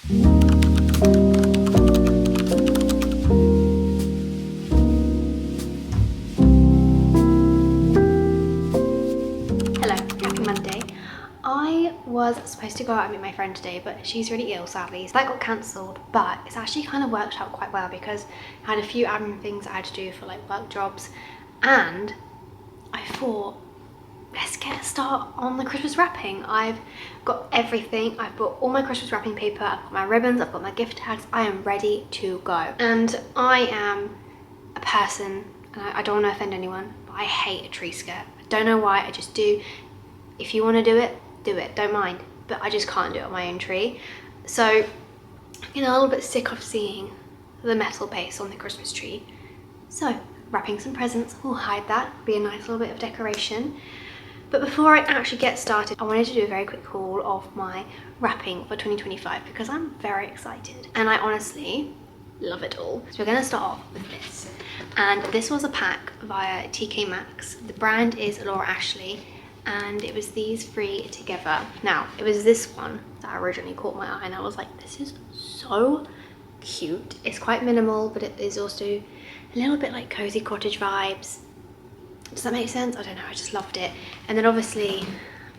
Hello, happy Monday. I was supposed to go out and meet my friend today, but she's really ill, sadly. So that got cancelled, but it's actually kind of worked out quite well because I had a few admin things I had to do for like work jobs, and I thought, let's get a start on the Christmas wrapping. I've got everything. I've bought all my Christmas wrapping paper, I've got my ribbons, I've got my gift tags. I am ready to go. And I am a person, and I don't want to offend anyone, but I hate a tree skirt. I don't know why, I just do. If you want to do it, don't mind. But I just can't do it on my own tree. So I'm getting a little bit sick of seeing the metal base on the Christmas tree. So wrapping some presents will hide that, be a nice little bit of decoration. But before I actually get started, I wanted to do a very quick haul of my wrapping for 2025 because I'm very excited and I honestly love it all. So we're going to start off with this. And this was a pack via TkMaxx. The brand is Laura Ashley, and it was these three together. Now, it was this one that originally caught my eye and I was like, this is so cute. It's quite minimal, but it is also a little bit like cozy cottage vibes. Does that make sense? I don't know, I just loved it. And then obviously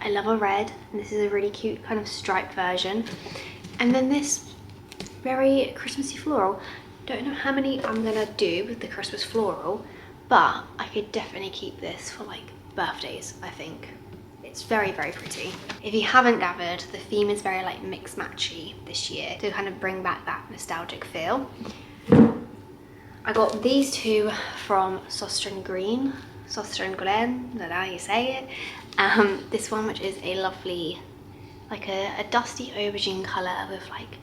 I love a red, and this is a really cute kind of striped version. And then this very Christmassy floral. Don't know how many I'm gonna do with the Christmas floral, but I could definitely keep this for like birthdays, I think. It's very, very pretty. If you haven't gathered, the theme is very like mix matchy this year to kind of bring back that nostalgic feel. I got these two from Sostren Green. Sostren Glen, I don't know how you say it. This one, which is a lovely, like a dusty aubergine colour with like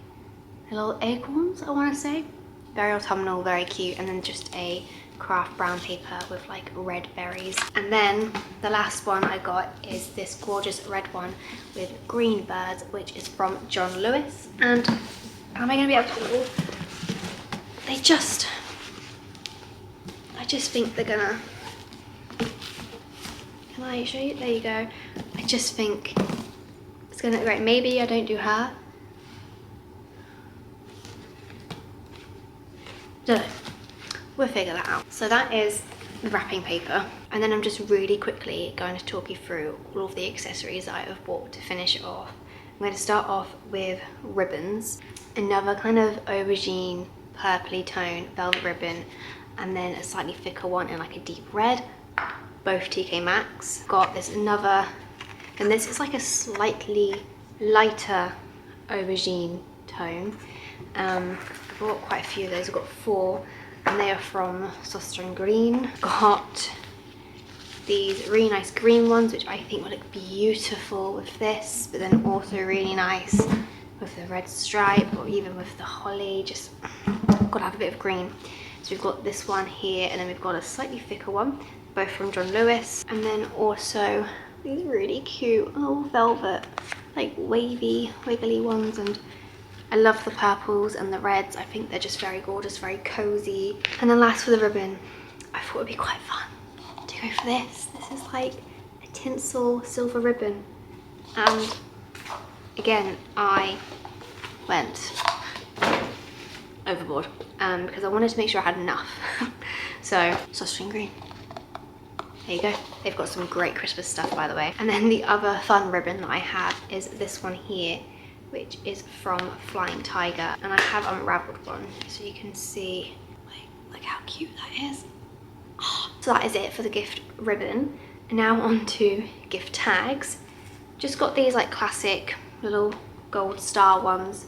little acorns, I want to say. Very autumnal, very cute. And then just a craft brown paper with like red berries. And then the last one I got is this gorgeous red one with green birds, which is from John Lewis. And how am I going to be able to... I just think they're gonna... Can I show you? There you go. I just think it's gonna look great. Maybe I don't do her. Don't know. We'll figure that out. So that is the wrapping paper. And then I'm just really quickly going to talk you through all of the accessories that I have bought to finish it off. I'm going to start off with ribbons. Another kind of aubergine, purpley tone velvet ribbon. And then a slightly thicker one in like a deep red. Both TkMaxx. Got this another, and this is like a slightly lighter aubergine tone. I bought quite a few of those. I've got 4, and they are from Sostren Green. Got these really nice green ones, which I think will look beautiful with this, but then also really nice with the red stripe or even with the holly. Just gotta have a bit of green. So we've got this one here, and then we've got a slightly thicker one, both from John Lewis. And then also these really cute little velvet, like wavy, wiggly ones. And I love the purples and the reds. I think they're just very gorgeous, very cozy. And then last for the ribbon, I thought it would be quite fun to go for this. This is like a tinsel silver ribbon. And again, I went overboard because I wanted to make sure I had enough. So, Sostren Green. There you go. They've got some great Christmas stuff, by the way. And then the other fun ribbon that I have is this one here, which is from Flying Tiger. And I have unraveled one, so you can see, like, look how cute that is. Oh. So that is it for the gift ribbon. And now on to gift tags. Just got these like classic little gold star ones,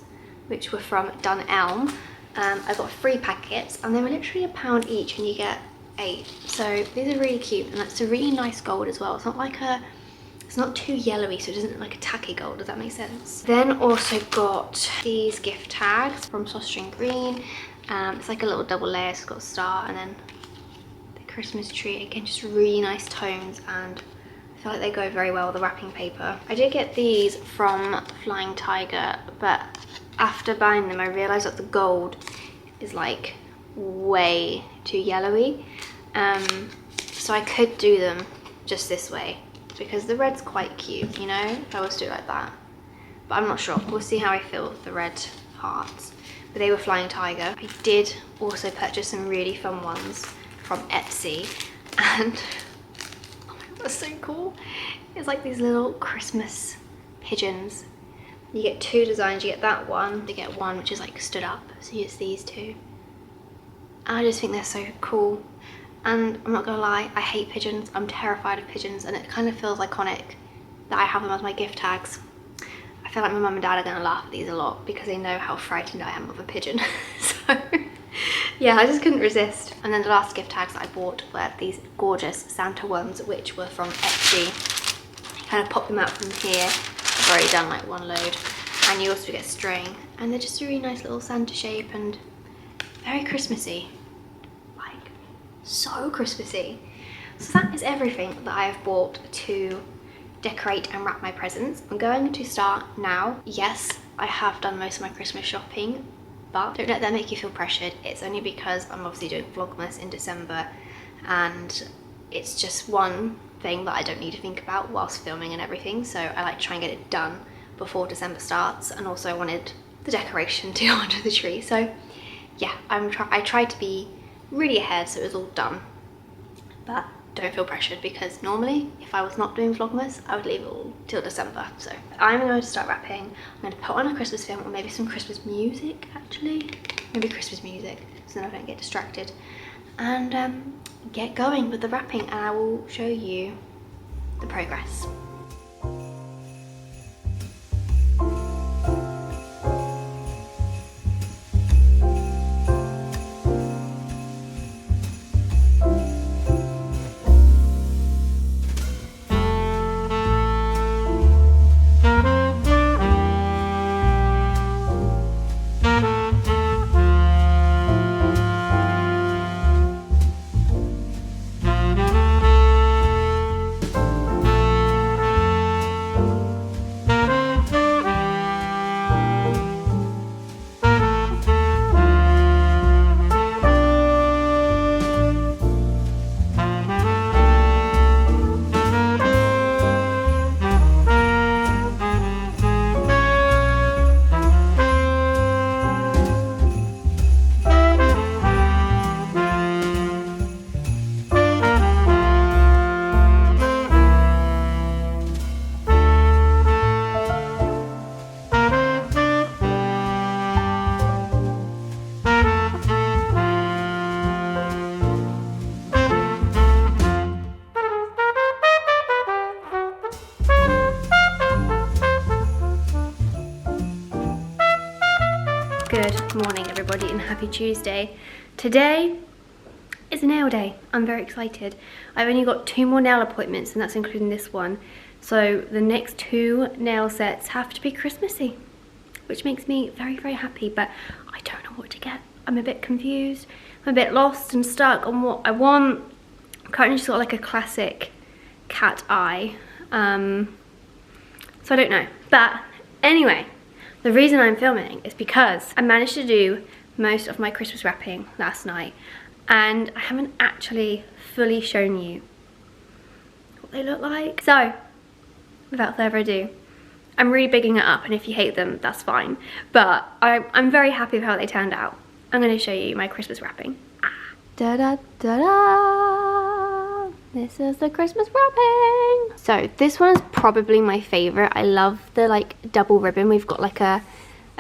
which were from Dun Elm. I got 3 packets, and they were literally £1 each, and you get 8. So these are really cute, and that's a really nice gold as well. It's not like it's not too yellowy, so it doesn't look like a tacky gold. Does that make sense? Then also got these gift tags from Sostren Green. It's like a little double layer. So it's got a star and then the Christmas tree. Again, just really nice tones, and I feel like they go very well with the wrapping paper. I did get these from Flying Tiger, but after buying them I realised that the gold is like way too yellowy. So I could do them just this way because the red's quite cute, you know, if I was to do it like that. But I'm not sure. We'll see how I feel with the red hearts, but they were Flying Tiger. I did also purchase some really fun ones from Etsy, and oh my god, that's so cool. It's like these little Christmas pigeons. You get 2 designs. You get that one, you get one which is like stood up, so it's these 2. I just think they're so cool, and I'm not gonna lie, I hate pigeons. I'm terrified of pigeons, and it kind of feels iconic that I have them as my gift tags. I feel like my mum and dad are gonna laugh at these a lot because they know how frightened I am of a pigeon. So yeah, I just couldn't resist. And then the last gift tags that I bought were these gorgeous Santa ones, which were from Etsy. You kind of pop them out from here. I've already done like 1 load, and you also get string, and they're just a really nice little Santa shape and very Christmassy, like so Christmassy. So that is everything that I have bought to decorate and wrap my presents. I'm going to start now. Yes, I have done most of my Christmas shopping, but don't let that make you feel pressured. It's only because I'm obviously doing Vlogmas in December, and it's just one thing that I don't need to think about whilst filming and everything, so I like to try and get it done before December starts. And also I wanted the decoration to go under the tree, so yeah, I tried to be really ahead so it was all done. But don't feel pressured, because normally if I was not doing Vlogmas I would leave it all till December. So I'm going to start wrapping. I'm going to put on a Christmas film, or maybe some Christmas music actually. Maybe Christmas music so then I don't get distracted. And get going with the wrapping, and I will show you the progress. Good morning everybody, and happy Tuesday. Today is nail day. I'm very excited. I've only got 2 more nail appointments, and that's including this one. So the next 2 nail sets have to be Christmassy, which makes me very, very happy, but I don't know what to get. I'm a bit confused. I'm a bit lost and stuck on what I want. I've currently just got like a classic cat eye. So I don't know. But anyway, the reason I'm filming is because I managed to do most of my Christmas wrapping last night, and I haven't actually fully shown you what they look like. So without further ado, I'm really bigging it up, and if you hate them, that's fine. But I'm very happy with how they turned out. I'm going to show you my Christmas wrapping. Da da da da! This is the Christmas wrapping. So this one is probably my favorite. I love the like double ribbon. We've got like a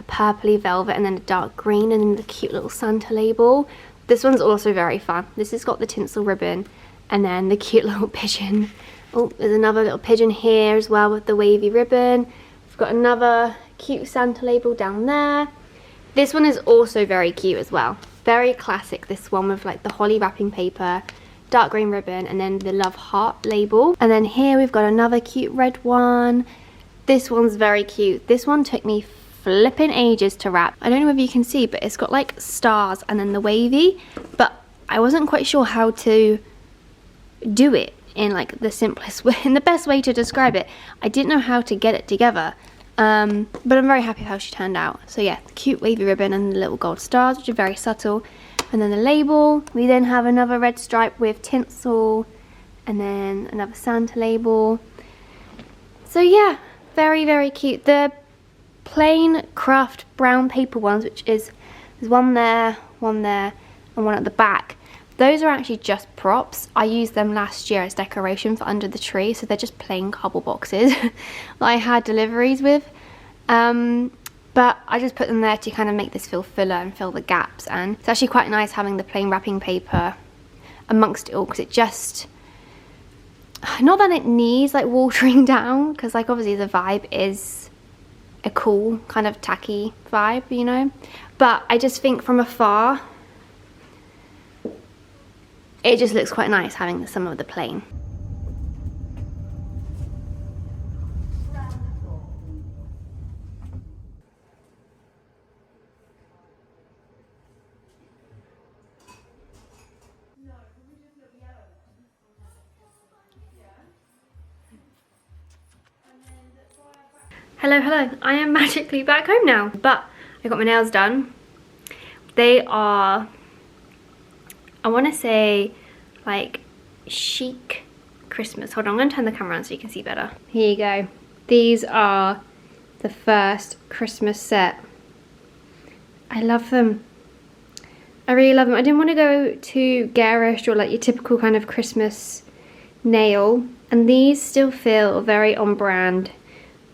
purpley velvet and then a dark green, and then the cute little Santa label. This one's also very fun. This has got the tinsel ribbon and then the cute little pigeon. Oh, there's another little pigeon here as well with the wavy ribbon. We've got another cute Santa label down there. This one is also very cute as well. Very classic, this one, with like the holly wrapping paper, dark green ribbon, and then the love heart label. And then here we've got another cute red one. This one's very cute. This one took me flipping ages to wrap. I don't know if you can see, but it's got like stars and then the wavy, but I wasn't quite sure how to do it in like the simplest way, in the best way to describe it. I didn't know how to get it together, but I'm very happy with how she turned out. So yeah, the cute wavy ribbon and the little gold stars, which are very subtle. And then the label, we then have another red stripe with tinsel, and then another Santa label. So yeah, very, very cute. The plain craft brown paper ones, which is, there's one there, and one at the back. Those are actually just props. I used them last year as decoration for under the tree, so they're just plain cardboard boxes that I had deliveries with. But I just put them there to kind of make this feel fuller and fill the gaps, and it's actually quite nice having the plain wrapping paper amongst it all, because it just, not that it needs like watering down, because like obviously the vibe is a cool kind of tacky vibe, you know, but I just think from afar it just looks quite nice having some of the plain. Hello, I am magically back home now, but I got my nails done. They are, I want to say, like chic Christmas. Hold on, I'm going to turn the camera on so you can see better. Here you go. These are the first Christmas set. I love them. I really love them. I didn't want to go too garish or like your typical kind of Christmas nail, and these still feel very on brand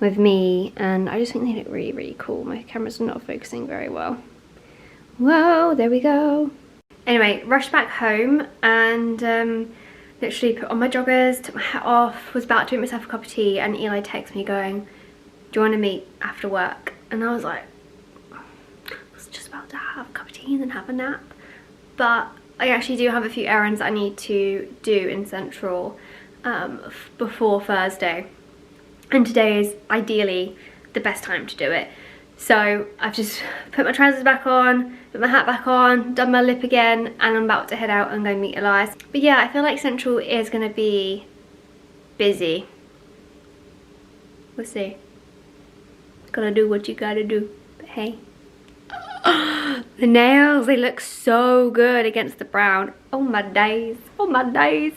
with me, and I just think they look really, really cool. My camera's not focusing very well. Whoa, there we go. Anyway, rushed back home and literally put on my joggers, took my hat off, was about to make myself a cup of tea, and Eli texted me going, do you want to meet after work? And I was like, I was just about to have a cup of tea and then have a nap. But I actually do have a few errands I need to do in Central before Thursday. And today is ideally the best time to do it. So I've just put my trousers back on, put my hat back on, done my lip again, and I'm about to head out and go meet Elias. But yeah, I feel like Central is going to be busy. We'll see. Gotta do what you gotta do. But hey. The nails, they look so good against the brown. Oh my days. Oh my days.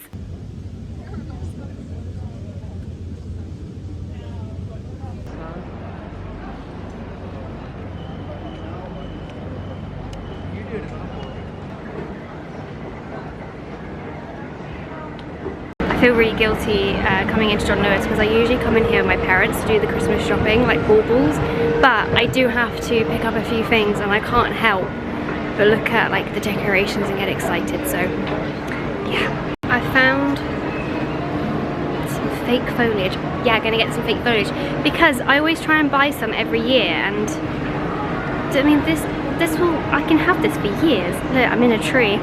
I feel really guilty coming into John Lewis, because I usually come in here with my parents to do the Christmas shopping, like baubles, but I do have to pick up a few things and I can't help but look at like the decorations and get excited. So yeah, I found some fake foliage. Yeah, gonna get some fake foliage because I always try and buy some every year, and I mean this will, I can have this for years. Look, I'm in a tree.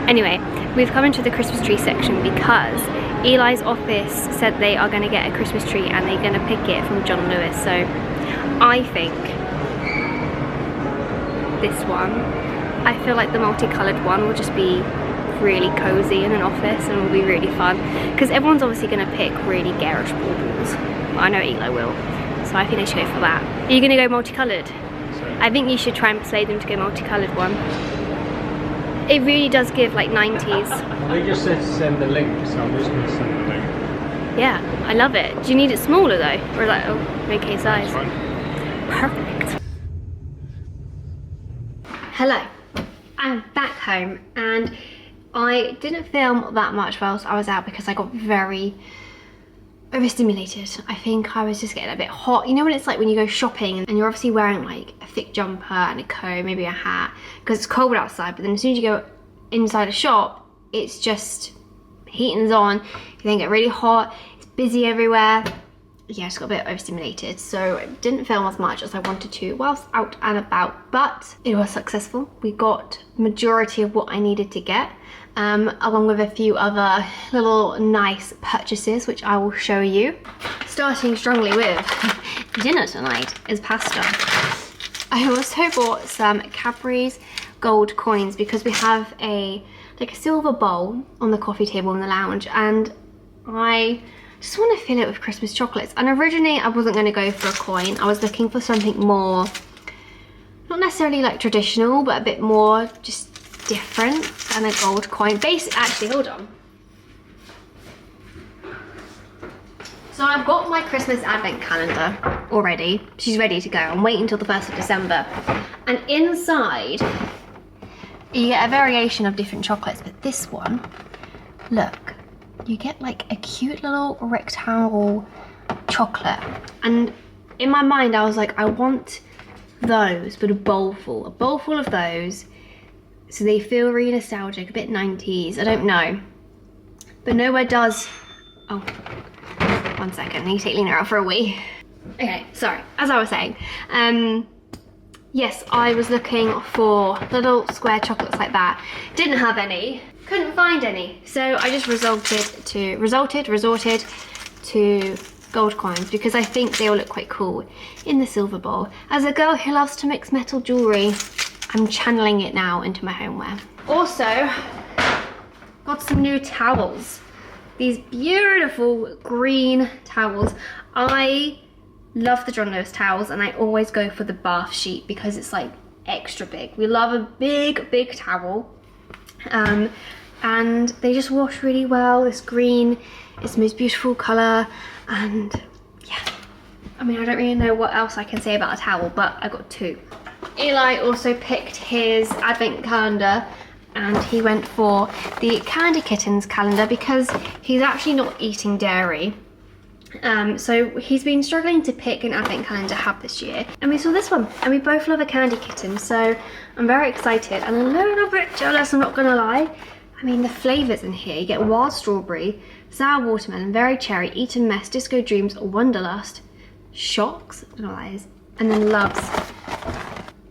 Anyway, we've come into the Christmas tree section because Eli's office said they are going to get a Christmas tree and they're going to pick it from John Lewis. So I think this one, I feel like the multicoloured one will just be really cozy in an office and will be really fun, because everyone's obviously going to pick really garish baubles. I know Eli will, so I think they should go for that. Are you going to go multicoloured? I think you should try and persuade them to go multicoloured one. It really does give like 90s. Well, they just said to send the link, so I'm just going to send the link. Yeah, I love it. Do you need it smaller though? Or is that okay size? Perfect. Hello, I'm back home, and I didn't film that much whilst I was out because I got very overstimulated. I think I was just getting a bit hot. You know when it's like when you go shopping and you're obviously wearing like a thick jumper and a coat, maybe a hat, because it's cold outside, but then as soon as you go inside a shop, it's just heating's on, you then get really hot, it's busy everywhere. Yeah, I just got a bit overstimulated, so I didn't film as much as I wanted to whilst out and about, but it was successful. We got majority of what I needed to get, along with a few other little nice purchases, which I will show you. Starting strongly with dinner tonight is pasta. I also bought some Cadbury's gold coins because we have a silver bowl on the coffee table in the lounge, and I just want to fill it with Christmas chocolates. And originally I wasn't going to go for a coin. I was looking for something more, not necessarily like traditional, but a bit more just different than a gold coin. Actually, hold on. So I've got my Christmas advent calendar already. She's ready to go. I'm waiting until the 1st of December. And inside, you get a variation of different chocolates, but this one, look, you get like a cute little rectangle chocolate. And in my mind, I was like, I want those, but a bowl full of those. So they feel really nostalgic, a bit 90s, I don't know. But nowhere does, oh, 1 second, I need to take Lena out for a wee. Okay, sorry, as I was saying, yes, I was looking for little square chocolates like that. Didn't have any, couldn't find any. So I just resorted to gold coins because I think they will look quite cool in the silver bowl. As a girl who loves to mix metal jewelry, I'm channeling it now into my homeware. Also, got some new towels. These beautiful green towels. I love the John Lewis towels and I always go for the bath sheet because it's like extra big. We love a big towel. And they just wash really well. This green is the most beautiful color, and yeah. I mean, I don't really know what else I can say about a towel, but I got 2. Eli also picked his advent calendar and he went for the Candy Kittens calendar because he's actually not eating dairy. So he's been struggling to pick an advent calendar to have this year. And we saw this one and we both love a Candy Kitten. So I'm very excited and a little bit jealous, I'm not gonna lie. I mean, the flavours in here, you get wild strawberry, sour watermelon, very cherry, Eton Mess, Disco Dreams, Wonderlust, Shocks, I don't know what that is, and then Loves.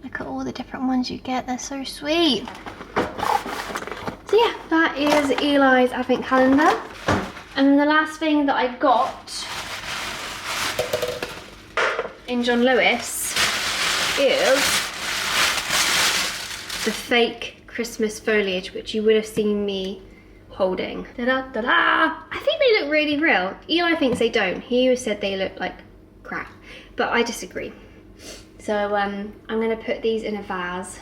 Look at all the different ones you get, they're so sweet. So yeah, that is Eli's advent calendar. And then the last thing that I got in John Lewis is the fake Christmas foliage, which you would have seen me holding. Da-da-da-da! I think they look really real. Eli thinks they don't. He always said they look like crap, but I disagree. So I'm gonna put these in a vase,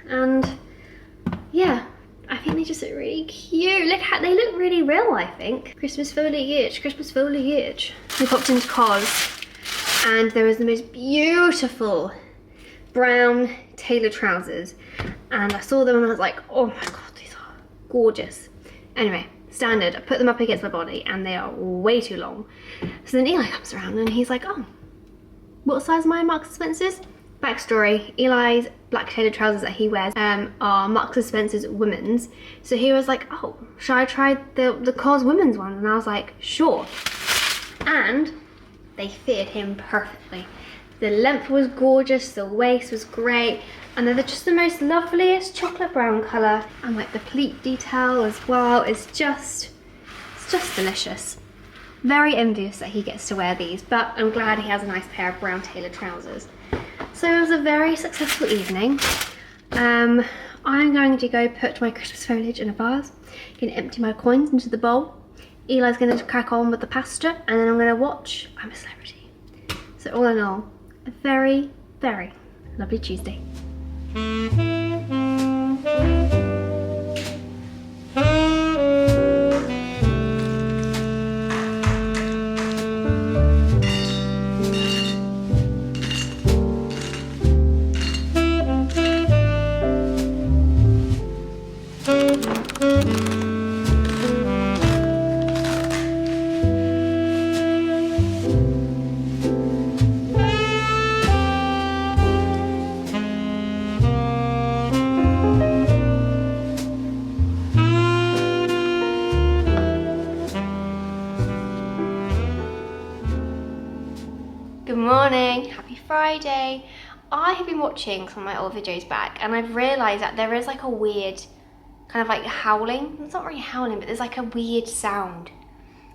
and yeah, I think they just look really cute. Look how they look really real, I think. Christmas foliage, Christmas foliage. We popped into Cos and there was the most beautiful brown tailored trousers. And I saw them and I was like, oh my God, these are gorgeous. Anyway, standard, I put them up against my body and they are way too long. So then Eli comes around and he's like, oh, what size am I in Marks and Spencer's? Backstory, Eli's black tailored trousers that he wears are Marks and Spencer's women's. So he was like, oh, should I try the Cos women's one? And I was like, sure. And they fitted him perfectly. The length was gorgeous, the waist was great, and they're just the most loveliest chocolate brown colour. And like the pleat detail as well is it's just delicious. Very envious that he gets to wear these, but I'm glad he has a nice pair of brown tailored trousers. So it was a very successful evening. I'm going to go put my Christmas foliage in a vase, going to empty my coins into the bowl. Eli's going to crack on with the pasta, and then I'm going to watch I'm a Celebrity. So all in all, a very, very lovely Tuesday. Good morning, happy Friday. I have been watching some of my old videos back and I've realised that there is like a weird kind of like howling. It's not really howling, but there's like a weird sound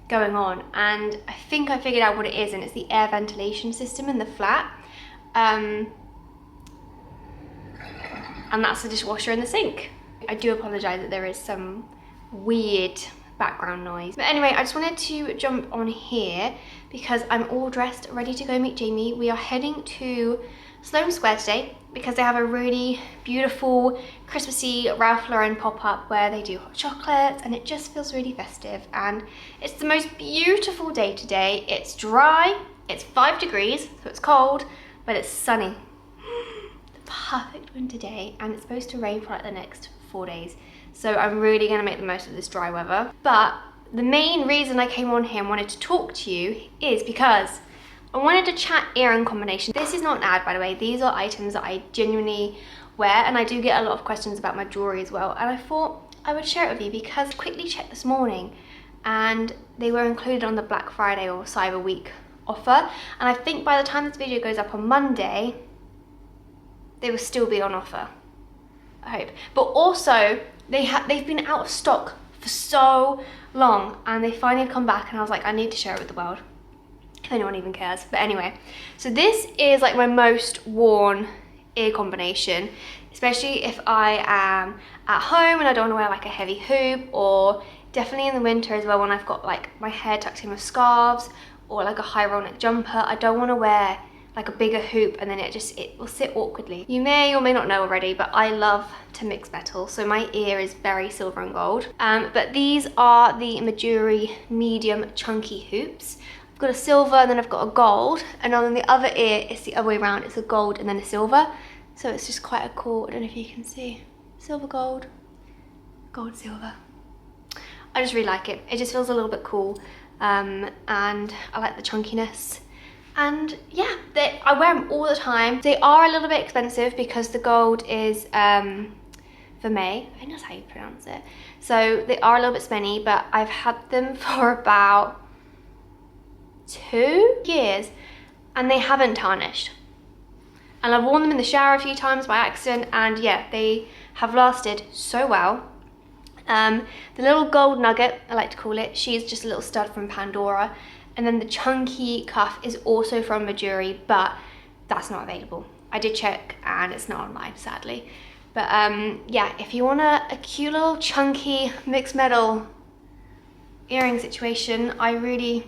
going on, and I think I figured out what it is, and it's the air ventilation system in the flat. And that's the dishwasher in the sink. I do apologise that there is some weird background noise. But anyway, I just wanted to jump on here because I'm all dressed, ready to go meet Jamie. We are heading to Sloane Square today because they have a really beautiful Christmassy Ralph Lauren pop-up where they do hot chocolate, and it just feels really festive. And it's the most beautiful day today. It's dry, it's 5 degrees, so it's cold, but it's sunny. The perfect winter day, and it's supposed to rain for like the next 4 days. So I'm really gonna make the most of this dry weather. But the main reason I came on here and wanted to talk to you is because I wanted to chat earring combination. This is not an ad, by the way. These are items that I genuinely wear, and I do get a lot of questions about my jewelry as well. And I thought I would share it with you because I quickly checked this morning and they were included on the Black Friday or Cyber Week offer. And I think by the time this video goes up on Monday, they will still be on offer. I hope. But also, they've been out of stock for so long, and they finally come back, and I was like, I need to share it with the world. If anyone even cares. But anyway, so this is like my most worn ear combination, especially if I am at home and I don't want to wear like a heavy hoop, or definitely in the winter as well when I've got like my hair tucked in with scarves or like a high roll neck jumper. I don't want to wear like a bigger hoop and then it will sit awkwardly. You may or may not know already, but I love to mix metal, so my ear is very silver and gold. But these are the Majuri medium chunky hoops. I've got a silver and then I've got a gold, and on the other ear it's the other way around. It's a gold and then a silver, so it's just quite a cool, I don't know if you can see, silver gold, gold silver. I just really like it. It just feels a little bit cool, and I like the chunkiness. And yeah, I wear them all the time. They are a little bit expensive because the gold is vermeil, I think that's how you pronounce it. So they are a little bit spenny, but I've had them for about 2 years and they haven't tarnished. And I've worn them in the shower a few times by accident, and yeah, they have lasted so well. The little gold nugget, I like to call it, she's just a little stud from Pandora. And then the chunky cuff is also from Majuri, but that's not available. I did check and it's not online, sadly. But yeah, if you want a cute little chunky mixed metal earring situation, I really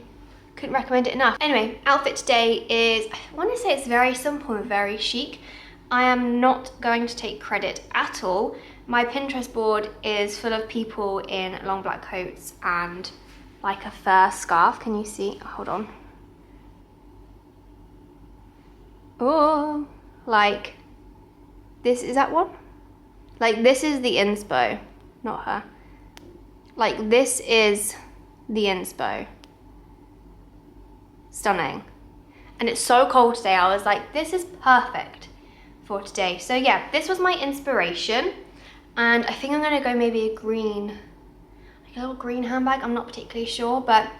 couldn't recommend it enough. Anyway, outfit today is, I want to say it's very simple and very chic. I am not going to take credit at all. My Pinterest board is full of people in long black coats and like a fur scarf. Can you see? Hold on. Oh, like this, is that one? Like this is the inspo, not her. Like this is the inspo. Stunning. And it's so cold today. I was like, this is perfect for today. So yeah, this was my inspiration. And I think I'm gonna go maybe a green, like a little green handbag. I'm not particularly sure, but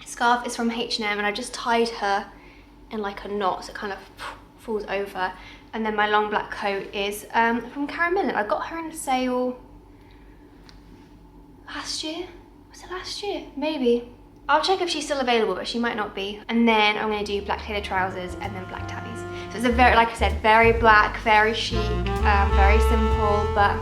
scarf is from H&M and I just tied her in like a knot so it kind of falls over. And then my long black coat is from Karen Millen. I got her in a sale last year. Was it last year? Maybe. I'll check if she's still available, but she might not be. And then I'm gonna do black tailor trousers and then black tabbies. So it's a very, like I said, very black, very chic, very simple, but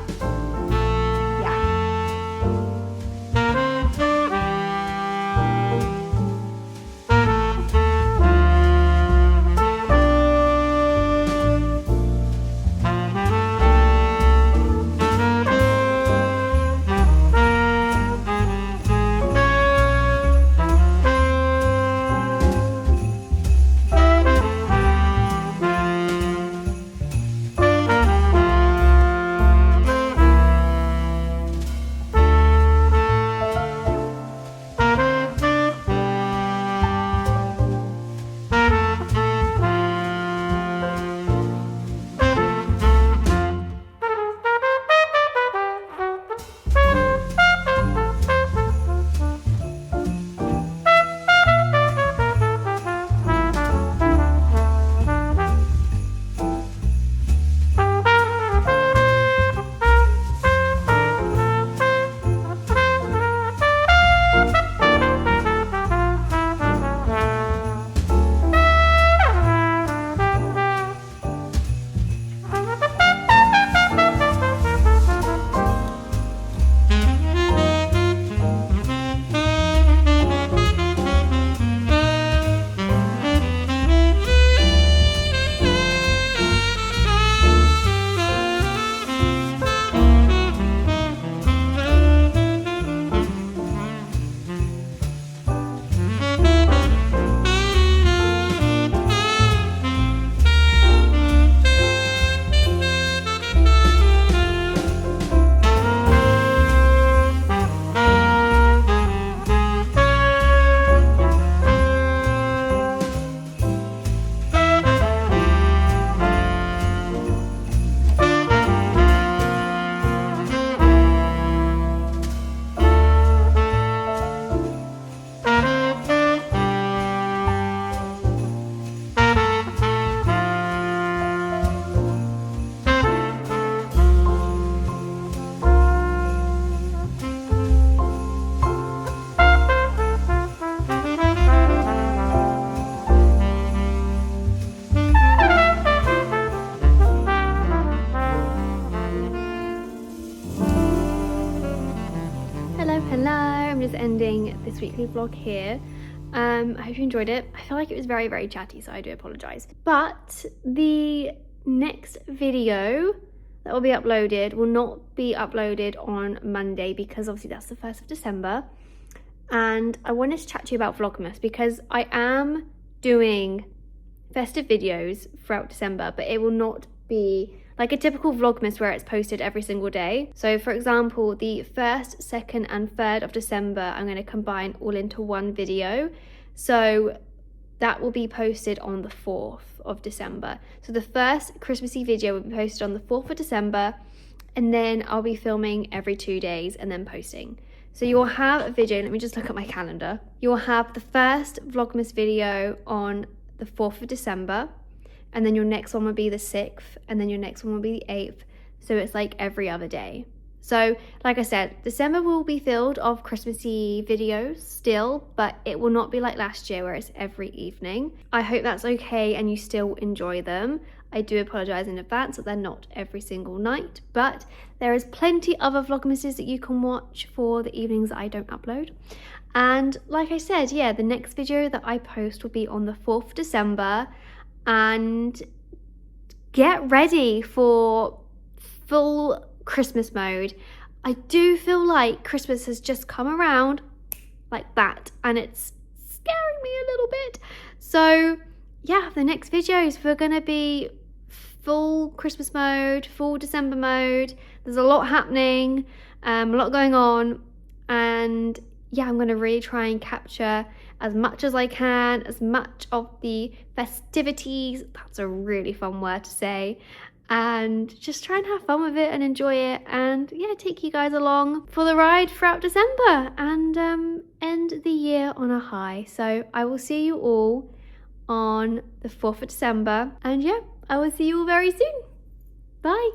ending this weekly vlog here. I hope you enjoyed it. I feel like it was very, very chatty, so I do apologise. But the next video that will be uploaded will not be uploaded on Monday because obviously that's the 1st of December. And I wanted to chat to you about Vlogmas because I am doing festive videos throughout December, but it will not be like a typical Vlogmas where it's posted every single day. So for example, the 1st, 2nd and 3rd of December, I'm going to combine all into one video. So that will be posted on the 4th of December. So the first Christmassy video will be posted on the 4th of December, and then I'll be filming every 2 days and then posting. So you'll have a video, let me just look at my calendar. You'll have the first Vlogmas video on the 4th of December, and then your next one will be the 6th, and then your next one will be the 8th. So it's like every other day. So like I said, December will be filled of Christmassy videos still, but it will not be like last year where it's every evening. I hope that's okay and you still enjoy them. I do apologise in advance that they're not every single night, but there is plenty other Vlogmases that you can watch for the evenings that I don't upload. And like I said, yeah, the next video that I post will be on the 4th of December, and get ready for full Christmas mode. I do feel like Christmas has just come around like that, and it's scaring me a little bit. So yeah, the next videos we're gonna be full Christmas mode, full December mode. There's a lot happening, a lot going on, and yeah, I'm gonna really try and capture as much as I can, as much of the festivities, that's a really fun word to say, and just try and have fun with it and enjoy it, and yeah, take you guys along for the ride throughout December and end the year on a high. So I will see you all on the 4th of December, and yeah, I will see you all very soon. Bye.